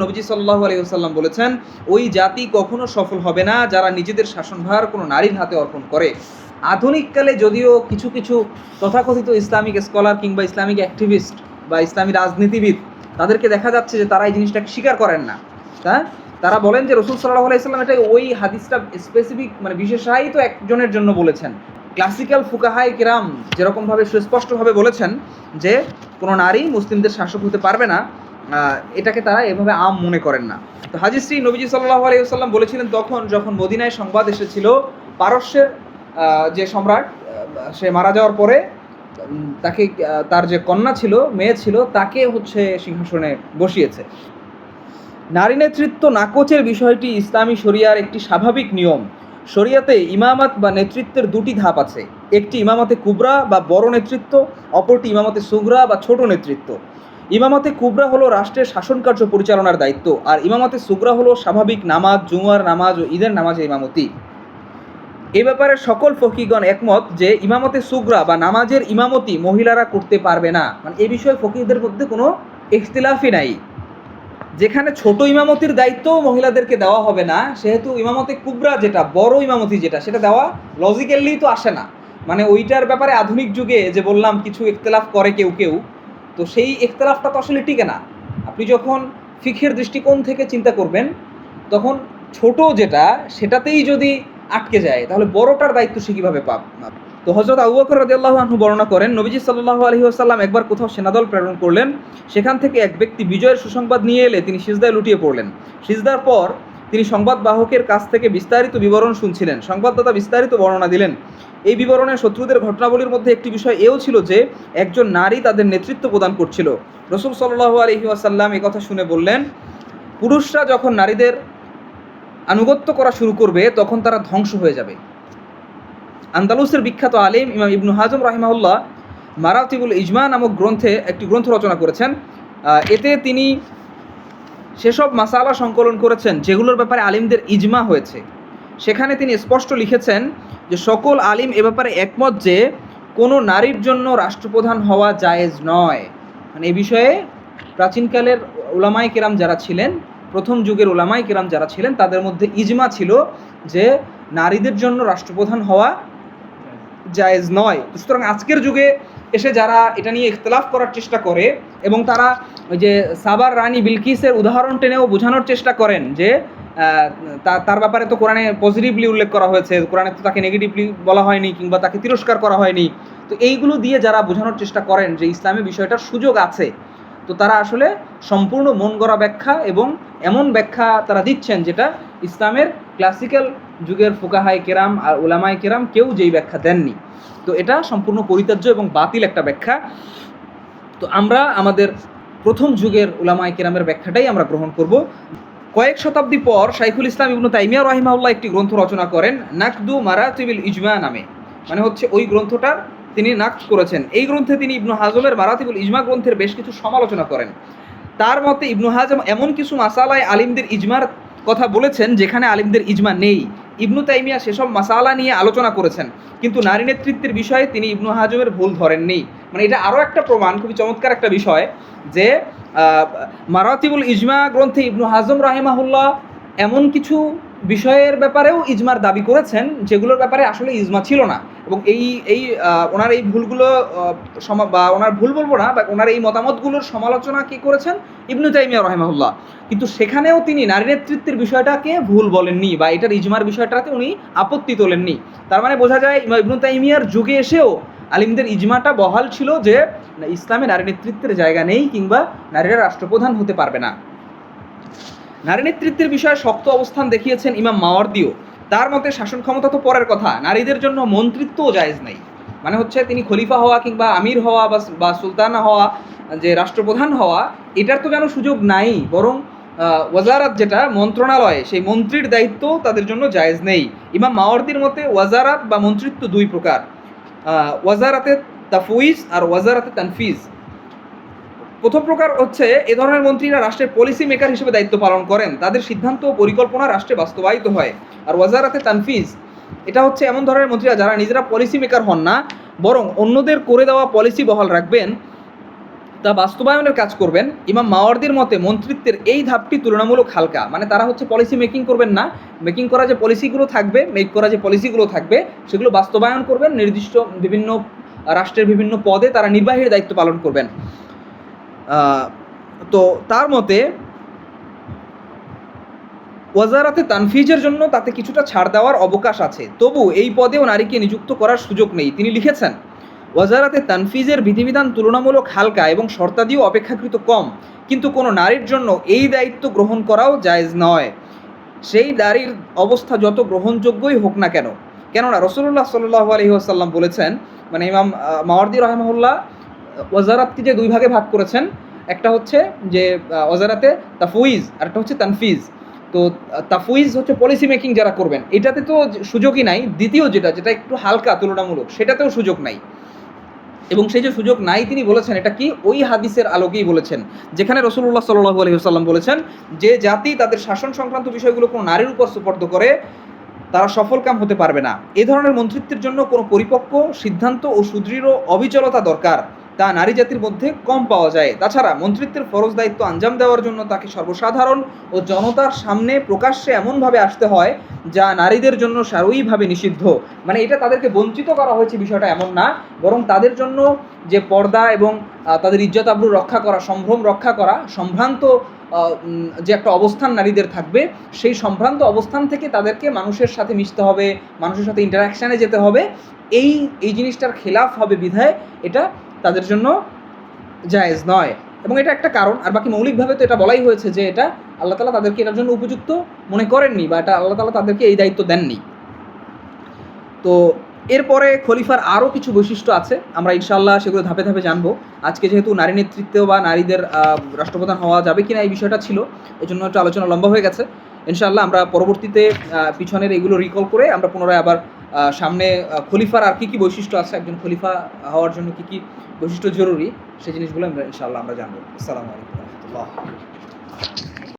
নবীজি সাল্লাল্লাহু আলাইহি ওয়াসাল্লাম বলেছেন, ওই জাতি কখনো সফল হবে না যারা নিজেদের শাসনভার কোনো নারীর হাতে অর্পণ করে। আধুনিককালে যদিও কিছু কিছু তথাকথিত ইসলামিক স্কলার কিংবা ইসলামিক অ্যাক্টিভিস্ট বা ইসলামী রাজনীতিবিদ তাদেরকে দেখা যাচ্ছে যে তারা এই জিনিসটাকে স্বীকার করেন না। তারা বলেন যে রাসূল সাল্লাল্লাহু আলাইহি ওয়াসাল্লাম এটা ওই হাদিসটা স্পেসিফিক মানে বিশেষায়িত একজনের জন্য বলেছেন। ক্লাসিক্যাল ফুকাহায়ে কিরাম যেরকমভাবে সুস্পষ্টভাবে বলেছেন যে কোনো নারী মুসলিমদের শাসক হতে পারবে না, এটাকে তারা এভাবে আম মনে করেন না। তো হাদিসটি নবীজি সাল্লাল্লাহু আলাইহি ওয়াসাল্লাম বলেছিলেন যখন মদিনায় সংবাদ এসেছিল পারস্যের যে সম্রাট সে মারা যাওয়ার পরে তাকে তার যে কন্যা ছিল, মেয়ে ছিল, তাকে সিংহাসনে বসিয়েছে। নারী নেতৃত্ব নাকচের বিষয়টি ইসলামী শরিয়ার একটি স্বাভাবিক নিয়ম। শরিয়াতে ইমামাত বা নেতৃত্বের দুটি ধাপ আছে, একটি ইমামাতে কুবরা বা বড় নেতৃত্ব, অপরটি ইমামাতে সুগরা বা ছোট নেতৃত্ব। ইমামাতে কুবরা হলো রাষ্ট্রের শাসন কার্য পরিচালনার দায়িত্ব, আর ইমামাতে সুগরা হলো স্বাভাবিক নামাজ, জুমার নামাজ ও ঈদের নামাজের ইমামতি। এ ব্যাপারে সকল ফকিহগণ একমত যে ইমামতে সুগরা বা নামাজের ইমামতি মহিলারা করতে পারবে না, মানে এ বিষয়ে ফকিহদের মধ্যে কোনো ইখতিলাফই নাই। যেখানে ছোট ইমামতির দায়িত্ব মহিলাদেরকে দেওয়া হবে না, সেহেতু ইমামতে কুবরা যেটা বড় ইমামতি যেটা সেটা দেওয়া লজিক্যালি তো আসে না। মানে ওইটার ব্যাপারে আধুনিক যুগে যে বললাম কিছু ইখতিলাফ করে কেউ কেউ, তো সেই ইখতিলাফটা তো আসলে টিকে না। আপনি যখন ফিকহের দৃষ্টিকোণ থেকে চিন্তা করবেন তখন ছোট যেটা সেটাতেই যদি আটকে যায় তাহলে বড়টার দায়িত্ব সে কীভাবে পাবে। তো হযরত আবু বকর রাদিয়াল্লাহু আনহু বর্ণনা করেন, নবীজি সাল্লাল্লাহু আলাইহি ওয়াসাল্লাম একবার কোথাও সেনাদল প্রেরণ করলেন। সেখান থেকে এক ব্যক্তি বিজয়ের সুসংবাদ নিয়ে এলে তিনি সিজদায় লুটিয়ে পড়লেন। সিজদার পর তিনি সংবাদবাহকের কাছ থেকে বিস্তারিত বিবরণ শুনছিলেন। সংবাদদাতা বিস্তারিত বর্ণনা দিলেন। এই বিবরণে শত্রুদের ঘটনাবলীর মধ্যে একটি বিষয় এও ছিল যে একজন নারী তাদের নেতৃত্ব প্রদান করছিল। রাসূল সাল্লাল্লাহু আলাইহি ওয়াসাল্লাম এই কথা শুনে বললেন, পুরুষরা যখন নারীদের আনুগত্য করা শুরু করবে তখন তারা ধ্বংস হয়ে যাবে। আন্দালুসের বিখ্যাত আলিম ইমাম ইবনু হাজম রাহিমাহুল্লাহ মারাতিবুল ইজমা নামক গ্রন্থে একটি গ্রন্থ রচনা করেছেন। এতে তিনি সেসব মাসালা সংকলন করেছেন যেগুলোর ব্যাপারে আলিমদের ইজমা হয়েছে। সেখানে তিনি স্পষ্ট লিখেছেন যে সকল আলিম এ ব্যাপারে একমত যে কোনো নারীর জন্য রাষ্ট্রপ্রধান হওয়া জায়েজ নয়। মানে এই বিষয়ে প্রাচীনকালের উলামায়ে কেরাম যারা ছিলেন, প্রথম যুগের উলামায়ে কেরাম যারা ছিলেন, তাদের মধ্যে ইজমা ছিল যে নারীদের জন্য রাষ্ট্রপ্রধান হওয়া জায়েজ নয়। সুতরাং আজকের যুগে এসে যারা এটা নিয়ে ইখতিলাফ করার চেষ্টা করে এবং তারা ওই যে সাবার রানী বিলকিসের উদাহরণ টেনেও বোঝানোর চেষ্টা করেন যে তার ব্যাপারে তো কোরআনে পজিটিভলি উল্লেখ করা হয়েছে, কোরআনে তো তাকে নেগেটিভলি বলা হয়নি কিংবা তাকে তিরস্কার করা হয়নি। তো এইগুলো দিয়ে যারা বোঝানোর চেষ্টা করেন যে ইসলামে বিষয়টার সুযোগ আছে, তো তারা আসলে সম্পূর্ণ মন গড়া ব্যাখ্যা এবং এমন ব্যাখ্যা তারা দিচ্ছেন যেটা ইসলামের ক্লাসিক্যাল যুগের ফুকাহায়ে কেরাম আর উলামায়ে কেরাম কেউ যেই ব্যাখ্যা দেননি। তো এটা সম্পূর্ণ পরিত্যাজ্য এবং বাতিল একটা ব্যাখ্যা। তো আমরা আমাদের প্রথম যুগের উলামায়ে কেরামের ব্যাখ্যাটাই আমরা গ্রহণ করব। কয়েক শতাব্দী পর শাইখুল ইসলাম ইবনু তাইমিয়া রাহিমাহুল্লাহ একটি গ্রন্থ রচনা করেন নাকদু মারাতিবিল ইজমা নামে। মানে ওই গ্রন্থটার তিনি নাকদ করেছেন। এই গ্রন্থে তিনি ইবনু হাজমের মারাতিবুল ইজমা গ্রন্থের বেশ কিছু সমালোচনা করেন। তার মতে ইবনু হাজম এমন কিছু মাসালায় আলিমদের ইজমার কথা বলেছেন যেখানে আলিমদের ইজমা নেই। ইবনু তাইমিয়া সেসব মাসালা নিয়ে আলোচনা করেছেন, কিন্তু নারী নেতৃত্বের বিষয়ে তিনি ইবনু হাজমের ভুল ধরেননি। মানে এটা আরও একটা প্রমাণ, খুবই চমৎকার একটা বিষয় যে মারাতিবুল ইজমা গ্রন্থে ইবনু হাজম রাহিমাহুল্লাহ এমন কিছু বিষয়ের ব্যাপারেও ইজমার দাবি করেছেন যেগুলোর ব্যাপারে আসলে ইজমা ছিল না। এবং ওনার এই ভুলগুলো বা ওনার ভুল বলবো না, বা ওনার এই মতামতগুলোর সমালোচনা কি করেছেন ইবনু তাইমিয়া রাহিমাহুল্লাহ, কিন্তু সেখানেও তিনি নারী নেতৃত্বের বিষয়টাকে ভুল বলেননি বা এটার ইজমার বিষয়টাতে উনি আপত্তি তোলেননি। তার মানে বোঝা যায় ইবনু তাইমিয়ার যুগে এসেও আলিমদের ইজমাটা বহাল ছিল যে ইসলামে নারী নেতৃত্বের জায়গা নেই কিংবা নারীরা রাষ্ট্রপ্রধান হতে পারবে না। নারী নেতৃত্বের বিষয়ে শক্ত অবস্থান দেখিয়েছেন ইমাম মাওয়ারদিও। তার মতে শাসন ক্ষমতা তো পরের কথা, নারীদের জন্য মন্ত্রিত্বও জায়েজ নাই। মানে তিনি খলিফা হওয়া কিংবা আমির হওয়া বা সুলতানা হওয়া, যে রাষ্ট্রপ্রধান হওয়া, এটার তো যেন সুযোগ নাই, বরং ওয়াজারাত যেটা মন্ত্রণালয়, সেই মন্ত্রীর দায়িত্ব তাদের জন্য জায়েজ নেই। ইমাম মাওয়ারদির মতে ওয়াজারাত বা মন্ত্রিত্ব দুই প্রকার, ওয়াজারাতে তাফউইজ আর ওয়াজারাতে তানফিজ। প্রথম প্রকার এ ধরনের মন্ত্রীরা রাষ্ট্রের পলিসি মেকার হিসেবে দায়িত্ব পালন করেন, তাদের সিদ্ধান্ত ও পরিকল্পনা রাষ্ট্রে বাস্তবায়িত হয়। আর ওয়াজারাতে তানফিজ এটা এমন ধরনের মন্ত্রীরা যারা নিজেরা পলিসি মেকার হন না, বরং অন্যদের করে দেওয়া পলিসি বহাল রাখবেন, তা বাস্তবায়নের কাজ করবেন। ইমাম মাওয়ার্দির মতে মন্ত্রিত্বের এই ধাপটি তুলনামূলক হালকা, মানে তারা হচ্ছে পলিসি মেকিং করবেন না, মেকিং করা যে পলিসিগুলো থাকবে, মেক করা যে পলিসিগুলো থাকবে সেগুলো বাস্তবায়ন করবেন, নির্দিষ্ট বিভিন্ন রাষ্ট্রের বিভিন্ন পদে তারা নির্বাহীর দায়িত্ব পালন করবেন। তো তার মতে ওয়াজারাতে তানফিজের জন্য তাতে কিছুটা ছাড় দেওয়ার অবকাশ আছে, তবু এই পদেও নারীকে নিযুক্ত করার সুযোগ নেই। তিনি লিখেছেন, ওয়াজারাতে তানফিজের বিধিবিধান তুলনামূলক হালকা এবং শর্তাদিও অপেক্ষাকৃত কম, কিন্তু কোনো নারীর জন্য এই দায়িত্ব গ্রহণ করাও জায়েজ নয়, সেই নারীর অবস্থা যত গ্রহণযোগ্যই হোক না কেন। কেননা রাসূলুল্লাহ সাল্লাল্লাহু আলাইহি ওয়াসাল্লাম বলেছেন, মানে ইমাম মাওয়ার্দি রাহিমাহুল্লাহ ওয়াজারাতকে যে দুই ভাগে ভাগ করেছেন, একটা হচ্ছে যে ওয়াজারাতে তাফউইজ আর একটা হচ্ছে তানফিজ। তো তাফউইজ হচ্ছে পলিসি মেকিং যারা করবেন, এটাতে তো সুযোগই নাই। দ্বিতীয় যেটা একটু হালকা তুলনামূলক, সেটাতেও সুযোগ নাই। এবং সেই যে সুযোগ নাই তিনি বলেছেন, এটা কি ওই হাদিসের আলোকেই বলেছেন যেখানে রাসূলুল্লাহ সাল্লাল্লাহু আলাইহি ওয়াসাল্লাম বলেছেন, যে জাতি তাদের শাসন সংক্রান্ত বিষয়গুলো কোনো নারীর উপর সুপর্দ করে তারা সফলকাম হতে পারবে না। এ ধরনের মন্ত্রিত্বের জন্য কোনো পরিপক্ক সিদ্ধান্ত ও সুদৃঢ় অবিচলতা দরকার, তা নারী জাতির মধ্যে কম পাওয়া যায়। তাছাড়া মন্ত্রিত্বের ফরজ দায়িত্ব আঞ্জাম দেওয়ার জন্য তাকে সর্বসাধারণ ও জনতার সামনে প্রকাশ্যে এমনভাবে আসতে হয় যা নারীদের জন্য সারয়িভাবে নিষিদ্ধ। মানে এটা তাদেরকে বঞ্চিত করা হয়েছে বিষয়টা এমন না, বরং তাদের জন্য যে পর্দা এবং তাদের ইজ্জত আবরু রক্ষা করা, সম্ভ্রম রক্ষা করা, সম্ভ্রান্ত যে একটা অবস্থান নারীদের থাকবে, সেই সম্ভ্রান্ত অবস্থান থেকে তাদেরকে মানুষের সাথে মিশতে হবে, মানুষের সাথে ইন্টারাকশানে যেতে হবে, এই জিনিসটার খেলাফ হবে বিধায় এটা তাদের জন্য জায়েজ নয়। এবং এটা একটা কারণ, আর বাকি মৌলিকভাবে তো এটা বলাই হয়েছে যে এটা আল্লাহ তাআলা তাদেরকে এটার জন্য উপযুক্ত মনে করেননি, বা এটা আল্লাহ তাআলা তাদেরকে এই দায়িত্ব দেননি। তো এরপরে খলিফার আরও কিছু বৈশিষ্ট্য আছে, আমরা ইনশাআল্লাহ সেগুলো ধাপে ধাপে জানবো। আজকে যেহেতু নারী নেতৃত্ব বা নারীদের রাষ্ট্রপ্রধান হওয়া যাবে কিনা এই বিষয়টা ছিল, এই জন্য একটু আলোচনা লম্বা হয়ে গেছে। ইনশাআল্লাহ আমরা পরবর্তীতে পিছনের এগুলো রিকল করে আমরা পুনরায় আবার সামনে খলিফার আর কী কী বৈশিষ্ট্য আছে, একজন খলিফা হওয়ার জন্য কী কী বৈশিষ্ট্য জরুরি, সেই জিনিসগুলো আমরা ইনশাআল্লাহ আমরা জানবো। আসসালামু আলাইকুম ওয়া রাহমাতুল্লাহ।